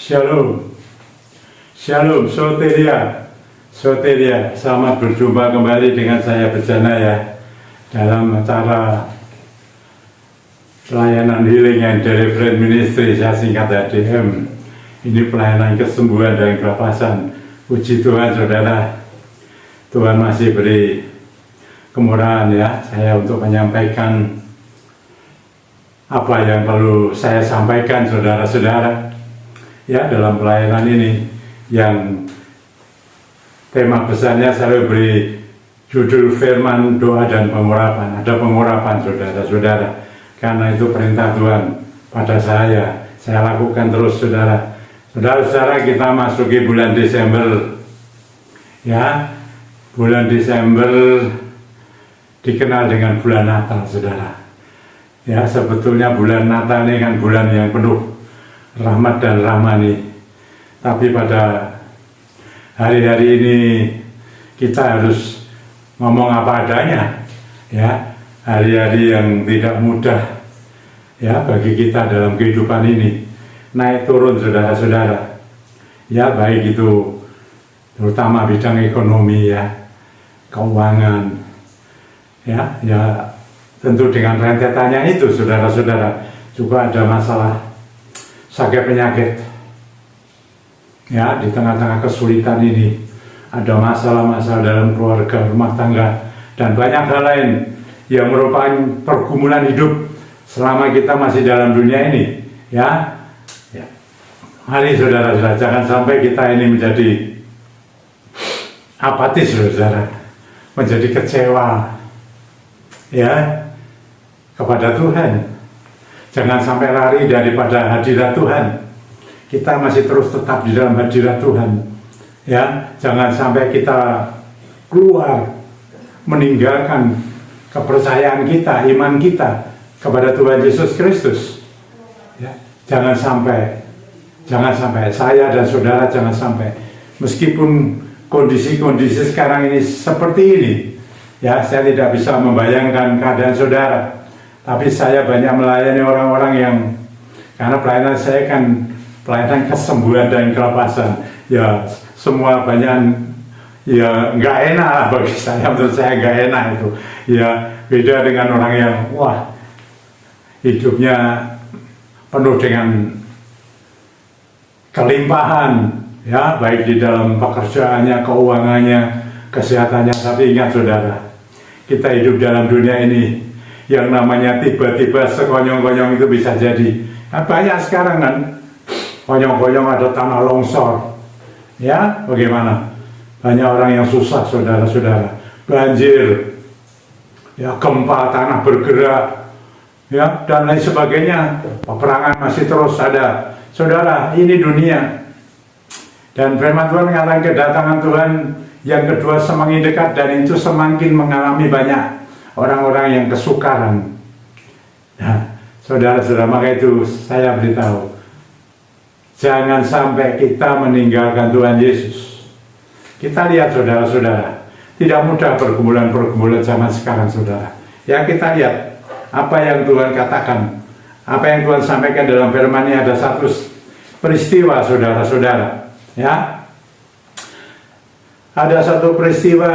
Shalom, Shalom, Soteria, selamat berjumpa kembali dengan saya Bejana ya, dalam acara pelayanan Healing and Deliverance Ministry, saya singkat HDM. Ini pelayanan kesembuhan dan kelepasan. Puji Tuhan saudara, Tuhan masih beri kemurahan ya, saya untuk menyampaikan apa yang perlu saya sampaikan saudara-saudara ya dalam pelayanan ini, yang tema besarnya saya beri judul firman, doa dan pengurapan. Ada pengurapan saudara-saudara, karena itu perintah Tuhan pada saya lakukan terus saudara-saudara. Kita masuki bulan Desember ya, bulan Desember dikenal dengan bulan Natal saudara ya. Sebetulnya bulan Natal ini kan bulan yang penuh rahmat dan rahmani, tapi pada hari-hari ini kita harus ngomong apa adanya ya. Hari-hari yang tidak mudah ya bagi kita dalam kehidupan ini, naik turun saudara-saudara ya, baik itu terutama bidang ekonomi ya, keuangan ya tentu dengan rentetannya itu saudara-saudara. Juga ada masalah sakit penyakit ya, di tengah-tengah kesulitan ini ada masalah-masalah dalam keluarga, rumah tangga, dan banyak hal lain yang merupakan pergumulan hidup selama kita masih dalam dunia ini ya. Mari saudara-saudara, jangan sampai kita ini menjadi apatis saudara, menjadi kecewa ya kepada Tuhan. Jangan sampai lari daripada hadirat Tuhan. Kita masih terus tetap di dalam hadirat Tuhan ya. Jangan sampai kita keluar, meninggalkan kepercayaan kita, iman kita kepada Tuhan Yesus Kristus ya. Jangan sampai saya dan saudara, jangan sampai, meskipun kondisi-kondisi sekarang ini seperti ini ya, saya tidak bisa membayangkan keadaan saudara, tapi saya banyak melayani orang-orang yang, karena pelayanan saya kan pelayanan kesembuhan dan kelepasan ya, semua banyak ya nggak enak lah bagi saya, menurut saya nggak enak itu ya. Beda dengan orang yang wah hidupnya penuh dengan kelimpahan ya, baik di dalam pekerjaannya, keuangannya, kesehatannya. Tapi ingat saudara, kita hidup dalam dunia ini, yang namanya tiba-tiba sekonyong-konyong itu bisa jadi. Nah, banyak sekarang kan, konyong-konyong ada tanah longsor ya, bagaimana? Banyak orang yang susah saudara-saudara, banjir ya, gempa tanah bergerak ya, dan lain sebagainya. Peperangan masih terus ada saudara, ini dunia. Dan firman Tuhan mengatakan kedatangan Tuhan yang kedua semakin dekat, dan itu semakin mengalami banyak orang-orang yang kesukaran. Nah, saudara-saudara, maka itu saya beritahu, jangan sampai kita meninggalkan Tuhan Yesus. Kita lihat saudara-saudara, tidak mudah pergumulan-pergumulan zaman sekarang saudara. Ya, kita lihat apa yang Tuhan katakan, apa yang Tuhan sampaikan dalam firman-Nya. Ada satu peristiwa saudara-saudara ya. Ada satu peristiwa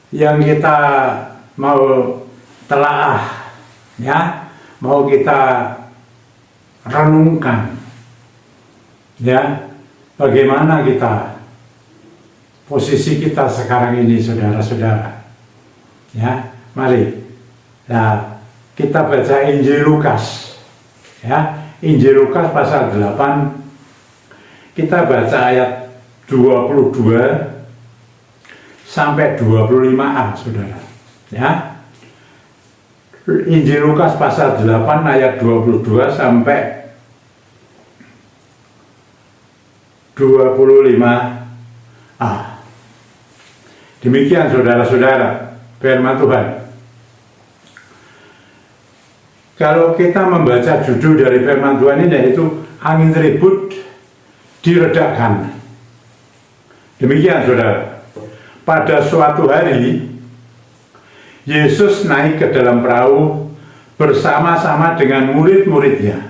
yang kita mau telaah ya, mau kita renungkan ya, bagaimana kita, posisi kita sekarang ini saudara-saudara ya. Mari nah, kita baca Injil Lukas ya, Injil Lukas pasal 8, kita baca ayat 22 sampai 25a saudara ya. Injil Lukas pasal 8 ayat 22 sampai 25a. Demikian saudara-saudara firman Tuhan. Kalau kita membaca judul dari firman Tuhan ini, yaitu angin ribut diredakan. Demikian saudara, pada suatu hari Yesus naik ke dalam perahu bersama-sama dengan murid-muridnya.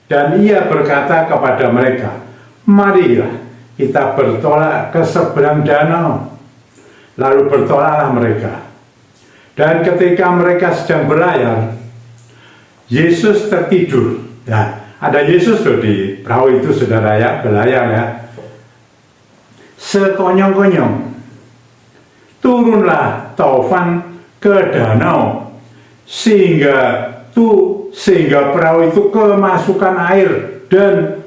Dan ia berkata kepada mereka, marilah kita bertolak ke seberang danau. Lalu bertolaklah mereka. Dan ketika mereka sedang berlayar, Yesus tertidur. Nah, ada Yesus loh di perahu itu, saudara ya, berlayar ya. Sekonyong-konyong turunlah taufan ke danau, sehingga perahu itu kemasukan air dan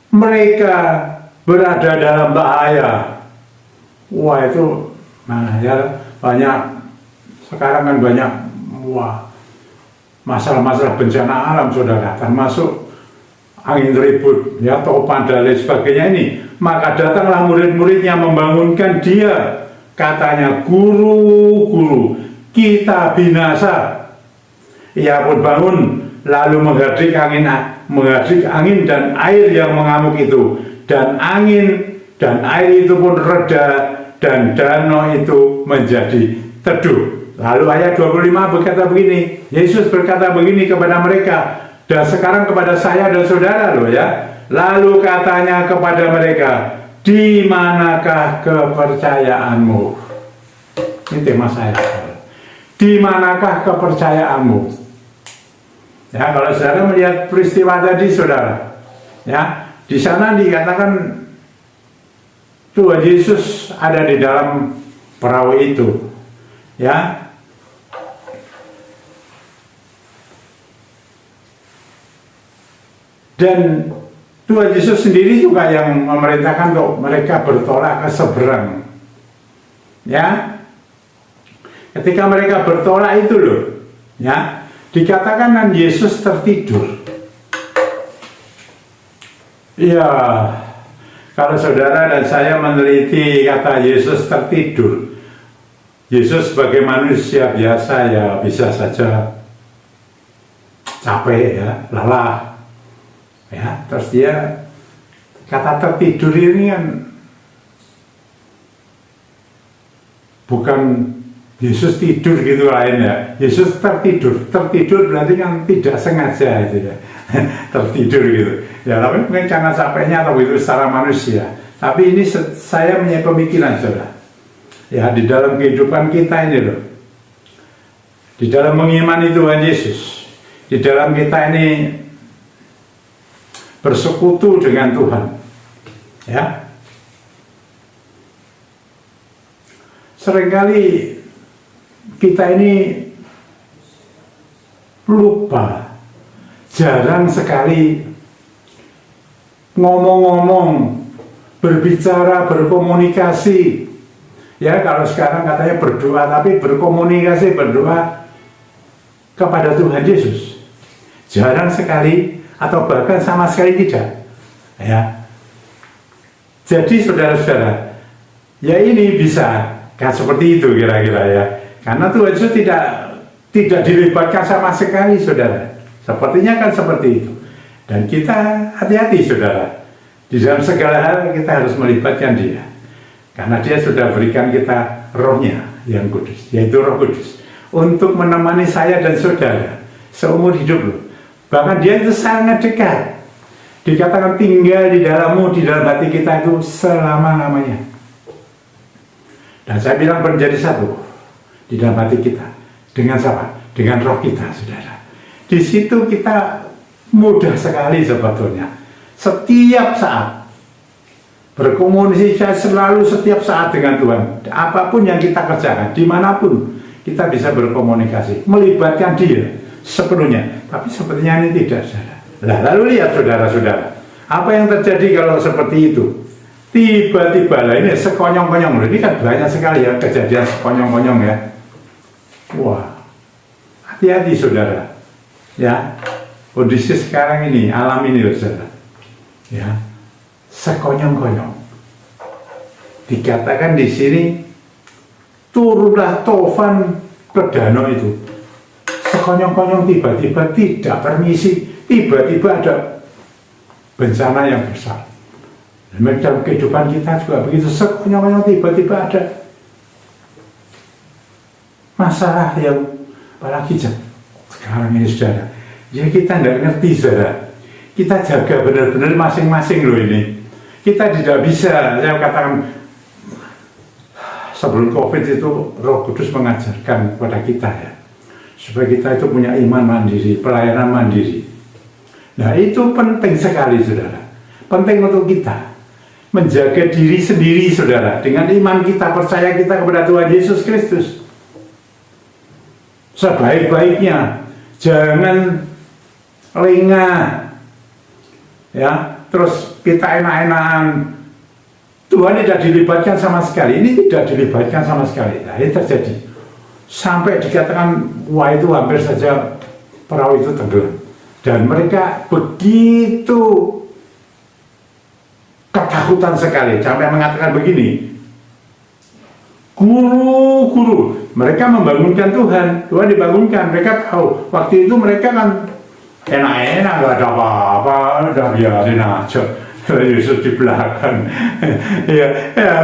mereka berada dalam bahaya. Wah, itu ya, banyak sekarang kan banyak masalah-masalah bencana alam, saudara, termasuk angin ribut ya, topan dan lain sebagainya ini. Maka datanglah murid-muridnya membangunkan dia, katanya, guru, kita binasa. Ia pun bangun, lalu menghadik angin dan air yang mengamuk itu, dan angin dan air itu pun reda, dan danau itu menjadi teduh. Lalu ayat 25 berkata begini, Yesus berkata begini kepada mereka, dan sekarang kepada saya dan saudara loh ya. Lalu katanya kepada mereka, di manakah kepercayaanmu? Ini tema saya. Di manakah kepercayaanmu? Ya, kalau saudara melihat peristiwa tadi, saudara, ya, di sana dikatakan Tuhan Yesus ada di dalam perahu itu, ya. Dan Tuhan Yesus sendiri juga yang memerintahkan untuk mereka bertolak ke seberang, ya. Ketika mereka bertolak itu loh, ya, dikatakan kan Yesus tertidur. Ya, kalau saudara dan saya meneliti kata Yesus tertidur, Yesus sebagai manusia biasa ya bisa saja capek ya, lelah ya, terus dia kata tertidur ini kan bukan Yesus tidur gitu lain ya. Yesus tertidur berarti kan tidak sengaja itu ya. Tertidur gitu ya, tapi mungkin karena capeknya atau itu secara manusia. Tapi ini saya punya pemikiran, saudara ya, di dalam kehidupan kita ini loh, di dalam mengimani Tuhan Yesus, di dalam kita ini bersekutu dengan Tuhan ya, seringkali kita ini lupa, jarang sekali ngomong-ngomong, berbicara, berkomunikasi ya. Kalau sekarang katanya berdoa, tapi berkomunikasi, berdoa kepada Tuhan Yesus jarang sekali, atau bahkan sama sekali tidak ya. Jadi saudara-saudara ya, ini bisa kan seperti itu kira-kira ya, karena Tuhan Yesus tidak dilibatkan sama sekali, saudara. Sepertinya kan seperti itu. Dan kita hati-hati, saudara, di dalam segala hal kita harus melibatkan dia, karena dia sudah berikan kita rohnya yang kudus, yaitu Roh Kudus, untuk menemani saya dan saudara seumur hidup loh. Bahkan dia itu sangat dekat, dikatakan tinggal di dalammu, di dalam hati kita itu selama-lamanya. Dan saya bilang menjadi satu di dalam hati kita. Dengan siapa? Dengan roh kita, saudara. Di situ kita mudah sekali sebetulnya, setiap saat berkomunikasi, selalu setiap saat dengan Tuhan. Apapun yang kita kerjakan, dimanapun kita bisa berkomunikasi, melibatkan dia sepenuhnya. Tapi sepertinya ini tidak, saudara. Nah, lalu lihat saudara-saudara, apa yang terjadi kalau seperti itu? Tiba-tiba lah, ini sekonyong-konyong, ini kan banyak sekali ya kejadian sekonyong-konyong ya. Wah, hati-hati saudara ya, kondisi sekarang ini, alam ini loh, saudara ya, sekonyong-konyong. Dikatakan di sini turunlah taufan ke danau itu. Sekonyong-konyong, tiba-tiba tidak permisi, tiba-tiba ada bencana yang besar. Dan dalam kehidupan kita juga begitu, sekonyong-konyong tiba-tiba ada masalah yang apalagi sekarang ini, saudara. Jadi kita tidak ngerti, saudara. kita jaga benar-benar masing-masing loh ini. Kita tidak bisa, saya katakan sebelum COVID itu Roh Kudus mengajarkan kepada kita ya, supaya kita itu punya iman mandiri, pelayanan mandiri. Nah itu penting sekali saudara, penting untuk kita menjaga diri sendiri saudara, dengan iman kita, percaya kita kepada Tuhan Yesus Kristus. Sebaik-baiknya, jangan lengah ya, terus kita enak-enakan. Tuhan tidak dilibatkan sama sekali, ini tidak dilibatkan sama sekali. Nah ini terjadi, sampai dikatakan wah itu hampir saja perahu itu tenggelam. Dan mereka begitu ketakutan sekali, sampai mengatakan begini, guru, mereka membangunkan Tuhan dibangunkan, mereka tahu, waktu itu mereka kan enak-enak, gak ada apa-apa, udah biarin aja, Yesus di belakang. ya,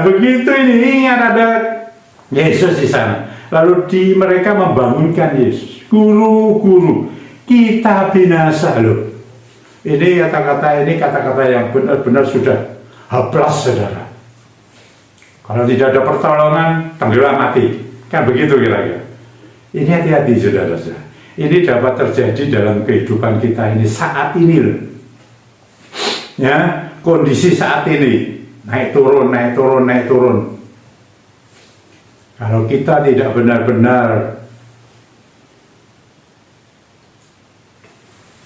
begitu ini, ingat ada Yesus di sana, lalu mereka membangunkan Yesus, guru, kita binasa loh. Ini kata-kata yang benar-benar sudah hablas saudara. Kalau tidak ada pertolongan, tenggelam mati. Kan begitu kira-kira. Ini hati-hati saudara-saudara. Ini dapat terjadi dalam kehidupan kita ini saat ini loh. Ya, kondisi saat ini naik turun. Kalau kita tidak benar-benar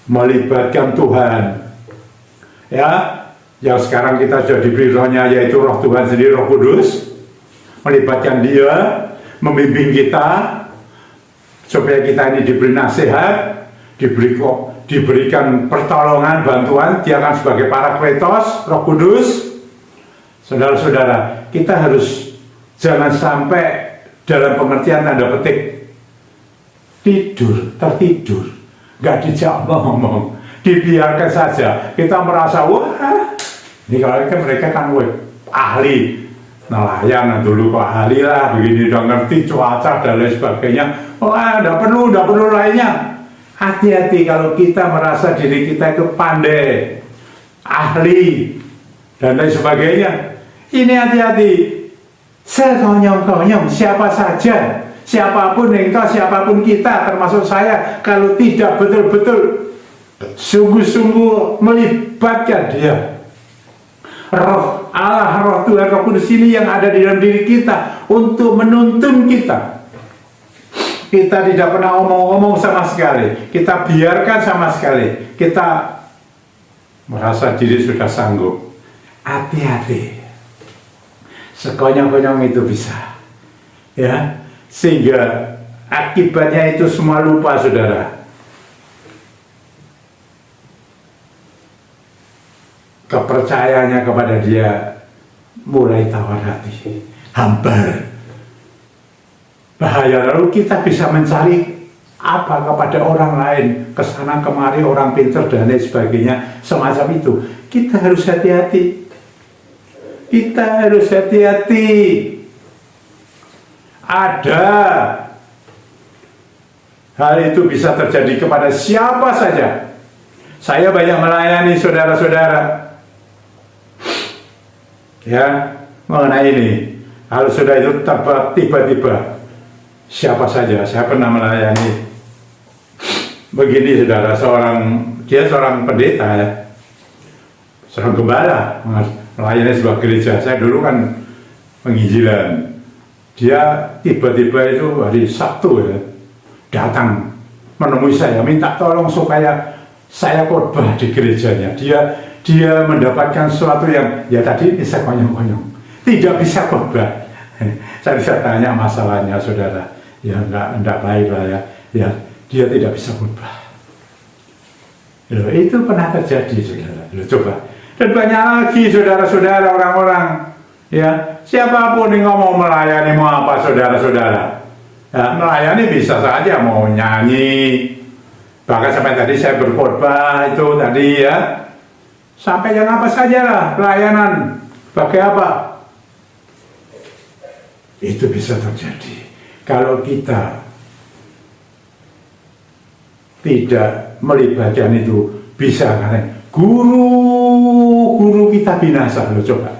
melibatkan Tuhan, ya, yang sekarang kita sudah diberi rohnya, yaitu roh Tuhan sendiri, Roh Kudus, melibatkan Dia, membimbing kita, supaya kita ini diberi nasihat, diberikan pertolongan, bantuan. Dia akan sebagai Parakletos, Roh Kudus. Saudara-saudara, kita harus jangan sampai dalam pengertian tanda petik tertidur, gak dijak ngomong, dibiarkan saja. Kita merasa wah, ini kalau mereka kan ahli nelayan dulu, kok ahli lah begini, udah ngerti cuaca dan lain sebagainya. Wah, udah perlu lainnya. Hati-hati kalau kita merasa diri kita itu pandai, ahli dan lain sebagainya. Ini hati-hati. Sekonyong-konyong siapa saja, siapapun engkau, siapapun kita, termasuk saya, kalau tidak betul-betul sungguh-sungguh melibatkan Dia, Roh Allah, Roh Tuhan, Roh Kudus ini yang ada di dalam diri kita untuk menuntun kita. Kita tidak pernah omong-omong sama sekali, kita biarkan sama sekali, kita merasa diri sudah sanggup. Hati-hati, sekonyong-konyong itu bisa, ya, sehingga akibatnya itu semua lupa saudara. Kepercayaannya kepada Dia mulai tawar hati, hambar, bahaya. Lalu kita bisa mencari apa kepada orang lain, kesana kemari, orang pintar dan lain sebagainya, semacam itu. Kita harus hati-hati. Ada hal itu bisa terjadi kepada siapa saja. Saya banyak melayani saudara-saudara, ya, mengenai ini. Kalau sudah itu tiba-tiba siapa saja, saya pernah melayani begini saudara, dia seorang pendeta ya, seorang gembala, melayani sebuah gereja. Saya dulu kan penginjilan. Dia tiba-tiba itu hari Sabtu ya, datang menemui saya, minta tolong supaya saya khotbah di gerejanya. Dia mendapatkan sesuatu yang ya tadi bisa konyong-konyong, tidak bisa khotbah. Saya tanya masalahnya saudara, ya enggak baik lah ya, dia tidak bisa khotbah. Itu pernah terjadi saudara. Coba. Dan banyak lagi saudara-saudara, orang-orang, ya, siapapun yang ngomong melayani mau apa saudara-saudara, ya, melayani bisa saja mau nyanyi, bahkan sampai tadi saya berkhotbah itu tadi ya, sampai yang apa saja lah, pelayanan pakai apa, itu bisa terjadi kalau kita tidak melibatkan itu. Bisa kan, Guru kita binasa loh, coba.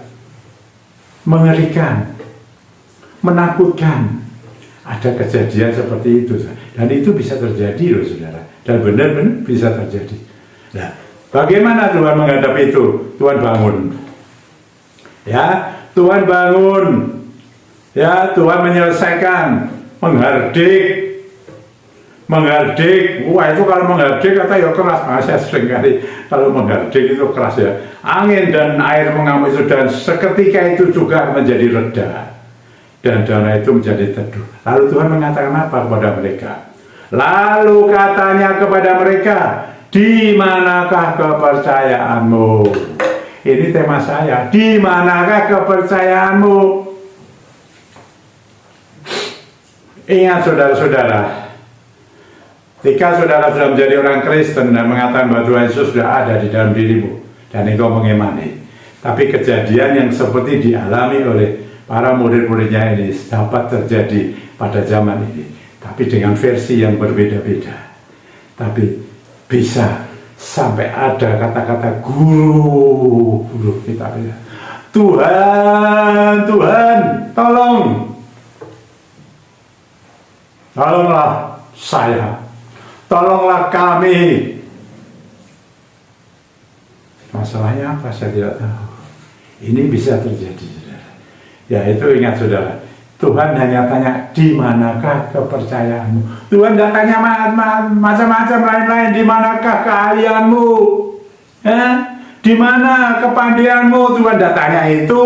Mengerikan, menakutkan. Ada kejadian seperti itu, dan itu bisa terjadi loh saudara, dan benar-benar bisa terjadi. Nah, bagaimana Tuhan menghadapi itu? Tuhan bangun, ya, Tuhan bangun, ya, Tuhan menyelesaikan, menghardik. Wah, itu kalau menghardik kata ya keras, saya sering kali kalau menghardik itu keras ya. Angin dan air mengamuk itu, dan seketika itu juga menjadi reda, dan danau itu menjadi teduh. Lalu Tuhan mengatakan apa kepada mereka? Lalu katanya kepada mereka, di manakah kepercayaanmu? Ini tema saya, di manakah kepercayaanmu? Ingat saudara-saudara, ketika saudara sudah menjadi orang Kristen dan mengatakan bahwa Tuhan Yesus sudah ada di dalam dirimu dan engkau mengimani, tapi kejadian yang seperti dialami oleh para murid-muridnya ini dapat terjadi pada zaman ini, tapi dengan versi yang berbeda-beda. Tapi bisa sampai ada kata-kata guru kita bilang, Tuhan, tolonglah saya, tolonglah kami. Masalahnya apa saya tidak tahu. Ini bisa terjadi, saudara. Ya, itu ingat saudara, Tuhan hanya tanya, di manakah kepercayaanmu? Tuhan tidak tanya macam-macam lain-lain, di manakah keahlianmu? Di mana kepandaianmu? Tuhan tidak tanya itu.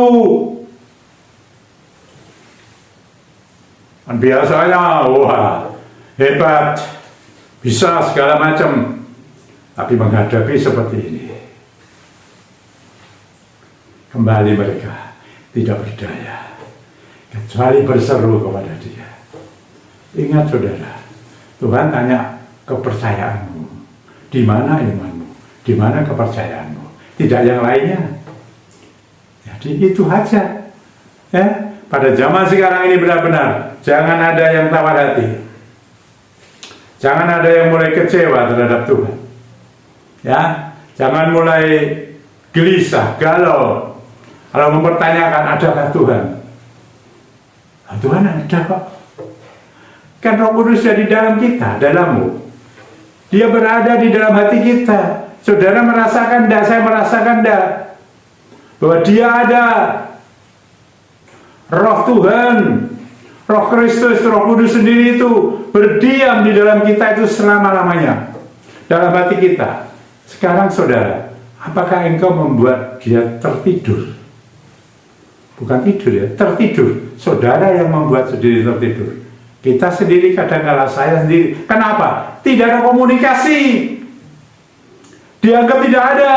Dan biasanya, wah, hebat, bisa segala macam. Tapi menghadapi seperti ini, kembali mereka tidak berdaya, kecuali berseru kepada Dia. Ingat saudara, Tuhan tanya kepercayaanmu, di mana imanmu, di mana kepercayaanmu, tidak yang lainnya. Jadi itu aja. Pada zaman sekarang ini benar-benar jangan ada yang tawar hati, jangan ada yang mulai kecewa terhadap Tuhan. Ya, jangan mulai gelisah, galau, kalau mempertanyakan adakah Tuhan. Nah, Tuhan ada kok. Kan Roh Kudus di dalam kita, dalammu. Dia berada di dalam hati kita. Saudara merasakan enggak? Saya merasakan enggak? Bahwa Dia ada. Roh Tuhan, Roh Kristus, Roh Kudus sendiri itu berdiam di dalam kita itu selama-lamanya. Dalam hati kita. Sekarang saudara, apakah engkau membuat dia tertidur? Bukan tidur ya, tertidur. Saudara yang membuat sendiri tertidur. Kita sendiri kadang-kala, saya sendiri. Kenapa? Tidak ada komunikasi. Dianggap tidak ada.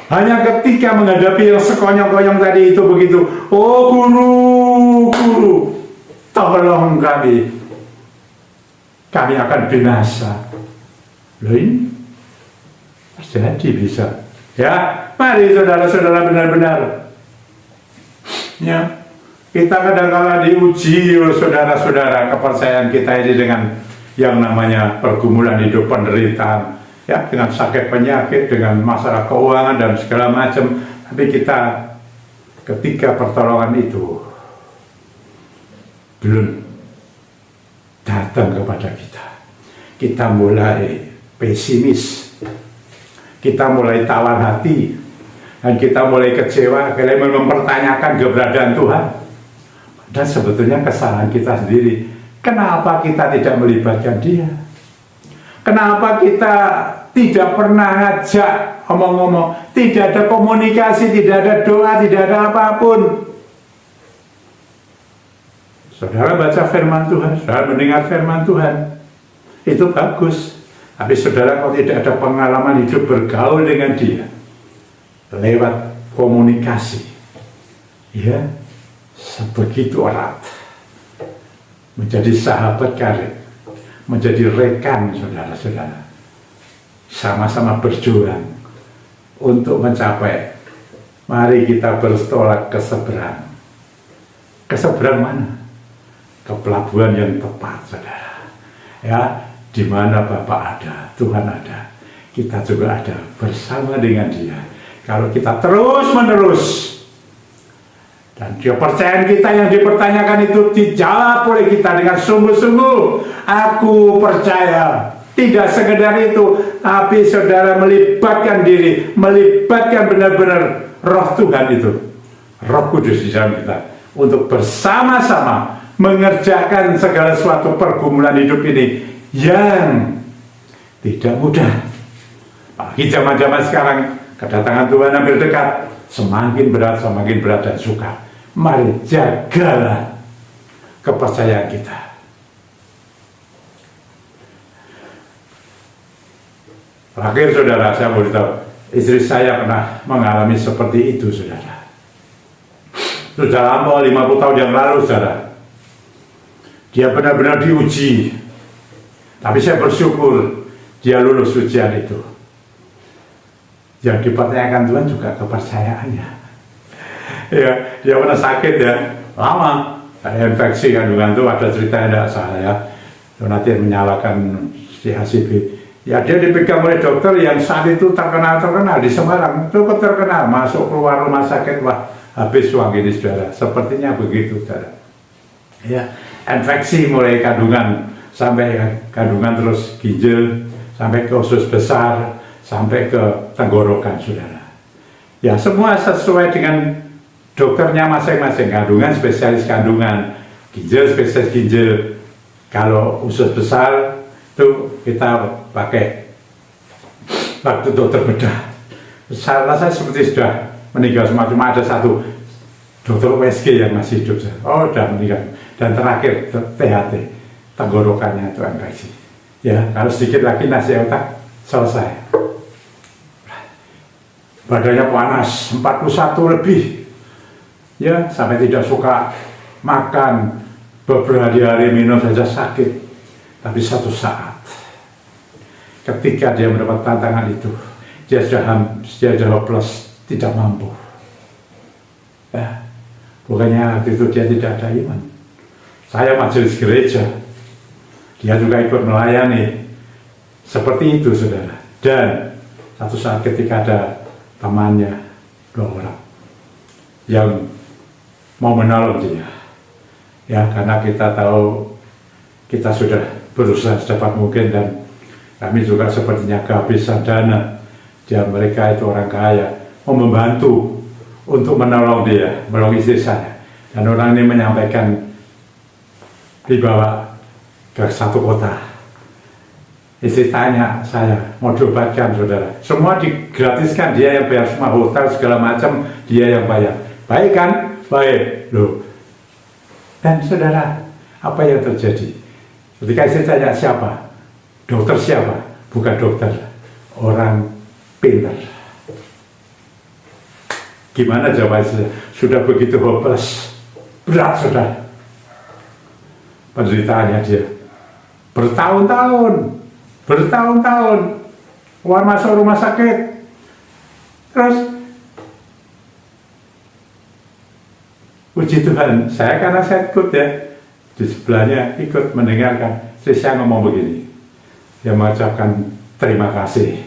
Hanya ketika menghadapi yang sekonyong-konyong tadi itu begitu. Oh guru, tolong kami. Kami akan binasa. Loh ini terjadi bisa. Ya, mari saudara-saudara benar-benar. Ya, kita kadang-kala diuji oleh saudara-saudara kepercayaan kita ini dengan yang namanya pergumulan hidup, penderitaan, ya, dengan sakit penyakit, dengan masalah keuangan dan segala macam. Tapi kita ketika pertolongan itu belum datang kepada kita mulai pesimis, kita mulai tawar hati, dan kita mulai kecewa, kita mempertanyakan keberadaan Tuhan. Dan sebetulnya kesalahan kita sendiri. Kenapa kita tidak melibatkan Dia? Kenapa kita tidak pernah ngajak omong-omong? Tidak ada komunikasi, tidak ada doa, tidak ada apapun. Saudara baca firman Tuhan, saudara mendengar firman Tuhan, itu bagus. Tapi saudara kalau tidak ada pengalaman hidup bergaul dengan Dia lewat komunikasi, ya, sebegitu erat, menjadi sahabat karib, menjadi rekan saudara-saudara, sama-sama berjuang untuk mencapai. Mari kita bertolak ke seberang. Ke seberang mana? Ke pelabuhan yang tepat, saudara. Ya, di mana Bapa ada, Tuhan ada. kita juga ada bersama dengan dia. Kalau kita terus-menerus, dan kepercayaan kita yang dipertanyakan itu dijawab oleh kita dengan sungguh-sungguh. Aku percaya, tidak sekedar itu, tapi saudara melibatkan diri, melibatkan benar-benar roh Tuhan itu, Roh Kudus di dalam kita, untuk bersama-sama mengerjakan segala suatu pergumulan hidup ini yang tidak mudah. Apalagi zaman-zaman sekarang, kedatangan Tuhan hampir dekat, semakin berat dan sukar. Mari jagalah kepercayaan kita. Terakhir saudara, saya mau beritahu, istri saya pernah mengalami seperti itu saudara. Sudah lama, 50 tahun yang lalu saudara. Dia benar-benar diuji. Tapi saya bersyukur dia lulus ujian itu. Yang dipertanyakan Tuhan juga kepercayaannya. Ya, dia pernah sakit ya, lama. Ada infeksi kandungan itu, ada cerita yang tidak salah ya. Nanti menyalahkan si HCB. Ya, dia dipegang oleh dokter yang saat itu terkenal di Semarang. Cukup terkenal, masuk keluar rumah sakit, wah habis uang ini saudara. Sepertinya begitu saudara. Ya, infeksi mulai kandungan, sampai kandungan terus ginjal, sampai ke usus besar, sampai ke tenggorokan saudara. Ya, semua sesuai dengan dokternya masing-masing. Kandungan spesialis kandungan, ginjal spesialis ginjal. Kalau usus besar itu kita pakai waktu dokter bedah. Saya rasa seperti sudah meninggal semua, cuma ada satu dokter USG yang masih hidup. Oh, sudah meninggal. Dan terakhir THT, tenggorokannya itu infeksi. Ya, kalau sedikit lagi nasi otak selesai. Badannya panas, 41 lebih. Ya, sampai tidak suka makan, beberapa-hari minum saja sakit. Tapi satu saat, ketika dia mendapat tantangan itu, dia sudah hopeless, tidak mampu. Ya, bukannya waktu itu dia tidak ada iman. Saya majelis gereja, dia juga ikut melayani. Seperti itu saudara. Dan satu saat ketika ada temannya, 2 orang, yang mau menolong dia. Ya, karena kita tahu kita sudah berusaha secepat mungkin dan kami juga sepertinya kehabisan dana. Dan mereka itu orang kaya, mau membantu untuk menolong dia, menolong istri saya. Dan orang ini menyampaikan dibawa ke satu kota. Istri tanya saya, mau diobatkan saudara. Semua digratiskan, dia yang bayar semua, hotel segala macam, dia yang bayar. Baik kan? Baik. Loh. Dan saudara, apa yang terjadi? Ketika istri tanya siapa? Dokter siapa? Bukan dokter, orang pintar. Gimana jawabannya? Sudah begitu hopeless, berat sudah penderitaannya dia. Bertahun-tahun keluar masuk rumah sakit. Terus puji Tuhan, karena saya ikut ya, di sebelahnya ikut mendengarkan. Saya ngomong begini, dia mengucapkan terima kasih,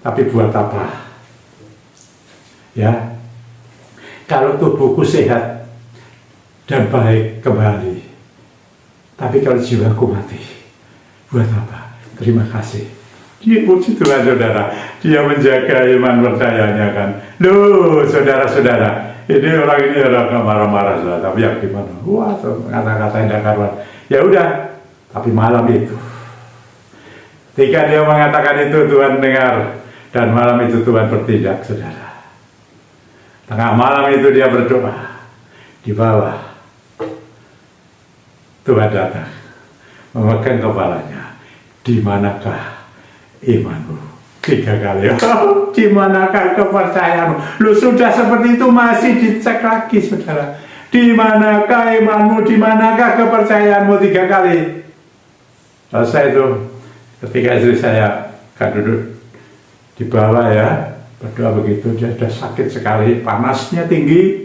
tapi buat apa? Ya, kalau tubuhku sehat dan baik kembali, tapi kalau jiwaku mati, buat apa? Terima kasih. Dia puji Tuhan saudara, dia menjaga iman percayanya kan. Loh saudara-saudara, ini orang marah-marah saudara, tapi yang gimana? Wah, kata-kata yang karuan. Ya udah, tapi malam itu, ketika dia mengatakan itu Tuhan dengar, dan malam itu Tuhan bertindak saudara. Tengah malam itu dia berdoa, di bawah Tuhan datang, memegang kepalanya. Di manakah imanmu? 3 kali. Di manakah kepercayaanmu? Lu sudah seperti itu masih dicek lagi saudara. Di manakah imanmu? Di manakah kepercayaanmu? 3 kali. Selesai itu, ketika istri saya kan duduk di bawah ya, berdoa begitu, dia sudah sakit sekali, panasnya tinggi.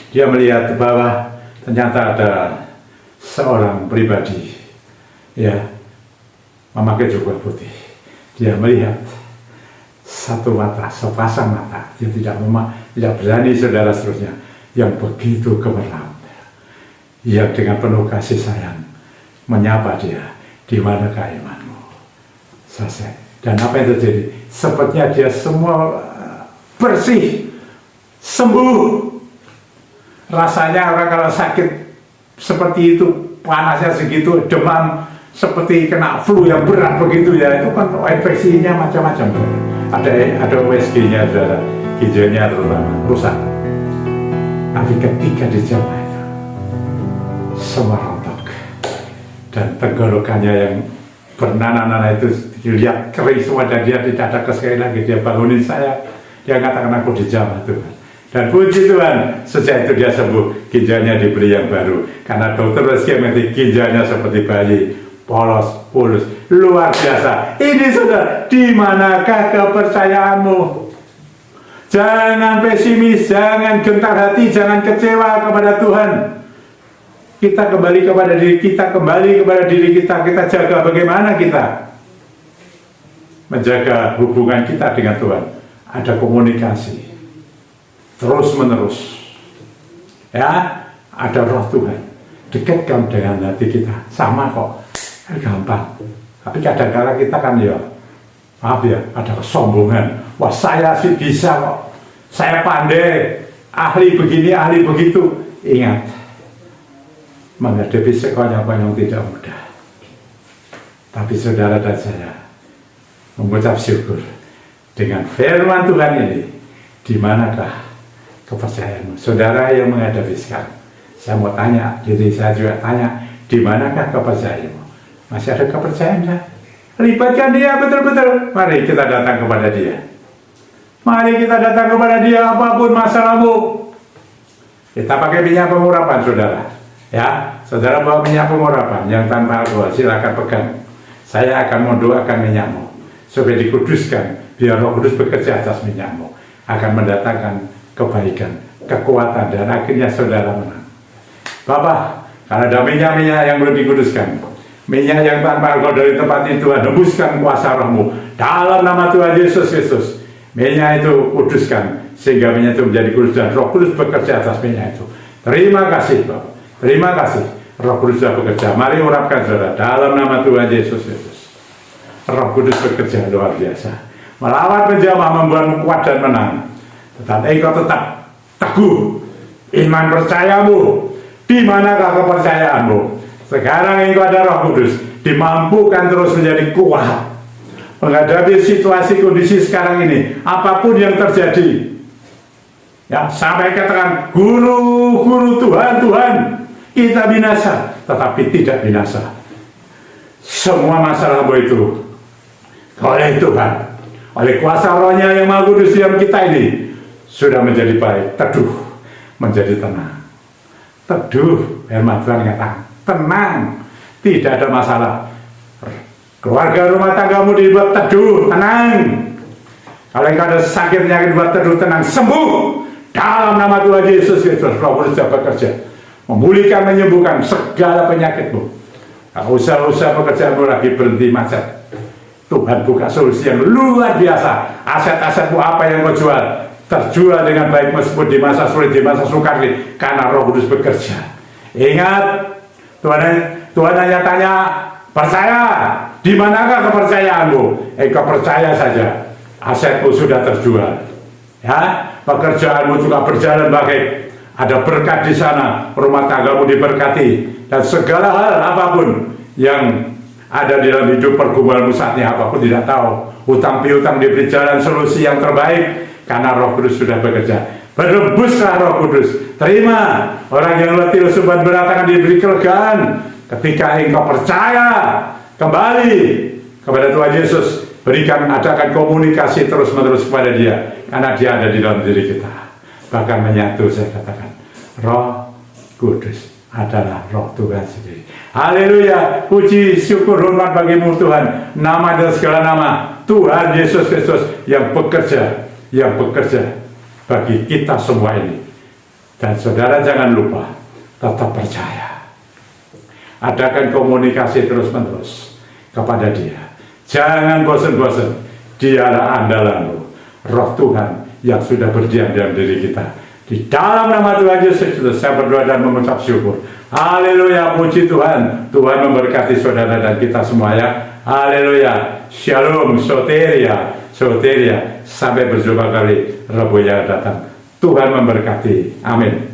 Dia melihat ke bawah, ternyata ada seorang pribadi ya, memakai jubah putih. Dia melihat satu mata, sepasang mata. Dia tidak berani, saudara, seterusnya, yang begitu gemerlap, yang dengan penuh kasih sayang menyapa dia, di manakah imanmu? Selesai. Dan apa yang terjadi? Sepertinya dia semua bersih, sembuh. Rasanya orang kalau sakit seperti itu, panasnya segitu, demam, seperti kena flu yang berat begitu ya, itu kan infeksinya macam-macam. Ada USG-nya, saudara, ginjalnya terutama rusak. Tapi ketika dijamah itu, semua rontok, dan tenggorokannya yang bernanah-nanah itu dilihat kering semua, dan dia tidak ada sekali lagi. Dia bangunin saya, dia katakan, aku dijamah Tuhan. Dan puji Tuhan, sejak itu dia sembuh, ginjalnya diberi yang baru. Karena dokter meski ginjalnya seperti bayi, polos, mulus, luar biasa. Ini saudara, di manakah kepercayaanmu? Jangan pesimis, jangan gentar hati, jangan kecewa kepada Tuhan. Kita kembali kepada diri kita, kita jaga bagaimana kita menjaga hubungan kita dengan Tuhan. Ada komunikasi terus menerus, ya, ada roh Tuhan dekatkan dengan hati kita, sama kok, kan gampang. Tapi kadang-kadang kita kan ya, maaf ya, ada kesombongan. Wah, saya sih bisa kok, saya pandai, ahli begini, ahli begitu. Ingat, menghadapi sekonyong-konyong tidak mudah. Tapi saudara dan saya mengucap syukur dengan firman Tuhan ini. Di manakah kepercayaanmu? Saudara yang menghadapi sekarang, saya mau tanya, diri saya juga tanya, di manakah kepercayaanmu? Masih ada kepercayaan enggak? Libatkan dia betul-betul. Mari kita datang kepada dia. Mari kita datang kepada dia, apapun masalahmu. Kita pakai minyak pengurapan, saudara. Ya, saudara bawa minyak pengurapan yang tanpa alkohol, silakan pegang. Saya akan mendoakan minyakmu supaya dikuduskan, biar Roh Kudus bekerja atas minyakmu, akan mendatangkan kebaikan, kekuatan, dan akhirnya saudara menang. Bapak, kalau ada minyak-minyak yang belum dikuduskan, minyak yang tanpa alkohol dari tempat itu, Tuhan hembuskan kuasa rohmu dalam nama Tuhan Yesus Kristus. Minyak itu kuduskan sehingga minyak itu menjadi kudus, dan Roh Kudus bekerja atas minyak itu. Terima kasih Bapak, terima kasih Roh Kudus sudah bekerja. Mari urapkan saudara dalam nama Tuhan Yesus Kristus. Roh Kudus bekerja luar biasa, melawan penjamah, membuatmu kuat dan menang. Tetapi engkau tetap teguh iman percayamu. Di manakah kepercayaanmu? Sekarang engkau ada Roh Kudus, dimampukan terus menjadi kuat menghadapi situasi kondisi sekarang ini, apapun yang terjadi. Ya, sampai katakan, guru Tuhan, kita binasa, tetapi tidak binasa. Semua masalahmu itu oleh Tuhan, oleh kuasa rohnya yang Maha Kudus dalam kita ini, sudah menjadi baik, teduh, menjadi tenang. Teduh, firman Tuhan kata, tenang, tidak ada masalah. Keluarga rumah tanggamu dibuat teduh, tenang. Kalau engkau ada sakit penyakit, buat teduh, tenang, sembuh dalam nama Tuhan Yesus Kristus. Roh Kudus sudah bekerja, memulihkan, menyembuhkan segala penyakitmu. Kalau usaha-usaha pekerjaanmu lagi berhenti macet, Tuhan buka solusi yang luar biasa. Aset-asetmu apa yang kau jual, terjual dengan baik meskipun di masa sulit, di masa sukar, karena Roh Kudus bekerja. Ingat, Tuhan hanya tanya, percaya, di manakah kepercayaanmu? Engkau percaya saja, asetmu sudah terjual. Ya, pekerjaanmu juga berjalan baik. Ada berkat di sana, rumah tanggamu diberkati, dan segala hal apapun yang ada di dalam hidup pergumulanmu saat ini, apapun tidak tahu, hutang piutang diberi jalan solusi yang terbaik karena Roh Kudus sudah bekerja. Berembuslah Roh Kudus, terima. Orang yang letih lesu beban berat akan diberi kelegaan ketika engkau percaya kembali kepada Tuhan Yesus. Adakan komunikasi terus menerus kepada dia, karena dia ada di dalam diri kita. Bahkan menyatu, saya katakan, Roh Kudus adalah Roh Tuhan sendiri. Haleluya, puji syukur hormat bagimu Tuhan, nama dan segala nama Tuhan Yesus Kristus yang bekerja bagi kita semua ini. Dan saudara jangan lupa, tetap percaya, adakan komunikasi terus menerus kepada dia. Jangan bosan-bosan. Dialah andalanmu, Roh Tuhan yang sudah berdiam dalam diri kita. Di dalam nama Tuhan Yesus Kristus saya berdoa dan mengucap syukur. Haleluya, puji Tuhan. Tuhan memberkati saudara dan kita semua ya. Haleluya. Shalom, soteria, soteria. Sampai berjumpa kali Rabu yang datang. Tuhan memberkati. Amin.